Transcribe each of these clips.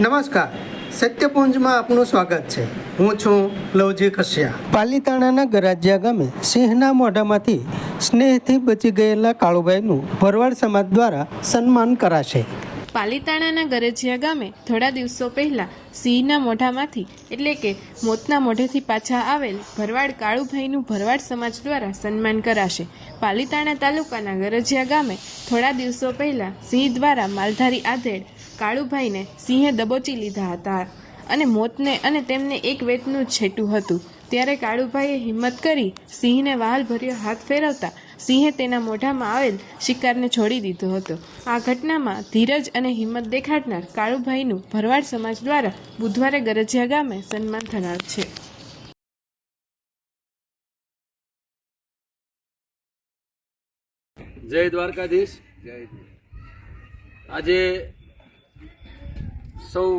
નમસ્કાર, સત્યપુંજમાં આપનું સ્વાગત છે. હું છું લવજી કશ્યા. પાલીતાણાના ગરાજિયા ગામે સિંહના મોઢામાંથી સ્નેહથી બચી ગયેલા કાળુભાઈનું ભરવાડ સમાજ દ્વારા સન્માન કરાશે. પાલીતાણાના ગરજિયા ગામે થોડા દિવસો પહેલા સિંહના મોઢામાંથી એટલે કે મોતના મોઢેથી પાછા આવેલ ભરવાડ કાળુભાઈનું ભરવાડ સમાજ દ્વારા સન્માન કરાશે. પાલીતાણા તાલુકાના ગરજિયા ગામે થોડા દિવસો પહેલા સિંહ દ્વારા માલધારી આધેડ કાળુભાઈને સિંહે દબોચી લીધા હતા અને મોતને અને તેમને એક વેતનું છેટું હતું. ત્યારે કાળુભાઈએ હિંમત કરી સિંહને વહાલભર્યો હાથ ફેરવતા સિંહે તેના મોઢામાં આવેલ શિકારને છોડી દીધો હતો. આ ઘટનામાં ધીરજ અને હિંમત દેખાડનાર કાળુભાઈનું ભરવાડ સમાજ દ્વારા બુધવારે ગરજિયા ગામે સન્માન થનાર છે. જય દ્વારકાધીશ. આજે સૌ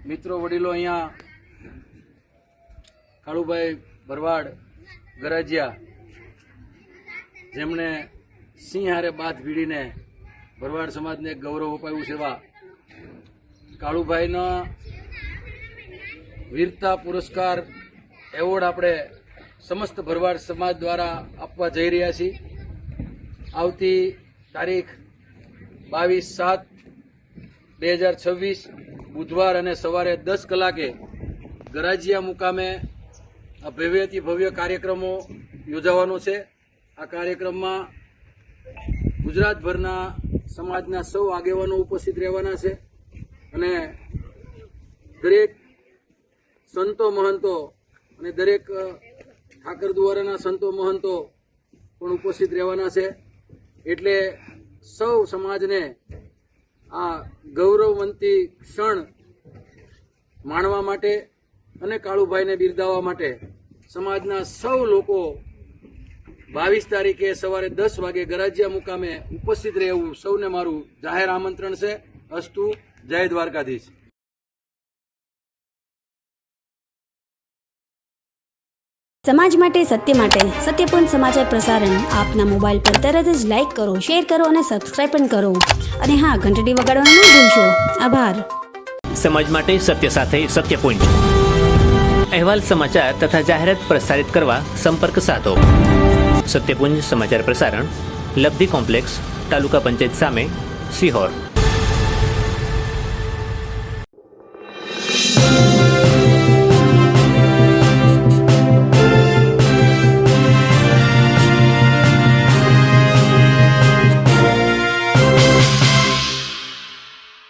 મિત્રો વડીલો અહીંયા કાળુભાઈ ભરવાડ ગરાજિયા જેમણે સિંહ હારે બાથ ભીડીને ભરવાડ સમાજને ગૌરવ અપાયું છે એવા કાળુભાઈના વીરતા પુરસ્કાર એવોર્ડ આપણે સમસ્ત ભરવાડ સમાજ દ્વારા આપવા જઈ રહ્યા છીએ. આવતી તારીખ 22/7/2026 બુધવાર અને સવારે 10 કલાકે ગરાજિયા મુકામે આ ભવ્યથી ભવ્ય કાર્યક્રમો યોજાવાનો છે. આ કાર્યક્રમમાં ગુજરાતભરના સમાજના સૌ આગેવાનો ઉપસ્થિત રહેવાના છે અને દરેક સંતો મહંતો અને દરેક ઠાકર દ્વારાના સંતો મહંતો પણ ઉપસ્થિત રહેવાના છે. એટલે સૌ સમાજને આ ગૌરવવંતી ક્ષણ માણવા માટે અને કાળુભાઈને બિરદાવવા માટે સમાજના સૌ લોકો 22 તારીખે સવારે 10 વાગે ગરાજિયા મુકામે ઉપસ્થિત રહેવું સૌને મારું જાહેર આમંત્રણ છે. અસ્તુ. જય દ્વારકાધીશ. સમાજ માટે સત્ય માટે સત્યપૂર્ણ સમાચાર પ્રસારણ આપના મોબાઈલ પર તરત જ લાઈક કરો, શેર કરો અને સબસ્ક્રાઇબ પણ કરો. અને હા, ઘંટડી વગાડવાનું ન ભૂલશો. આભાર. સમાજ માટે સત્ય સાથે સત્યપુંજ. અહેવાલ, સમાચાર તથા જાહેરાત પ્રસારિત કરવા સંપર્ક સાધો. સત્યપુંજ સમાચાર પ્રસારણ, લબ્ધિ કોમ્પ્લેક્સ, તાલુકા પંચાયત સામે, સિહોર.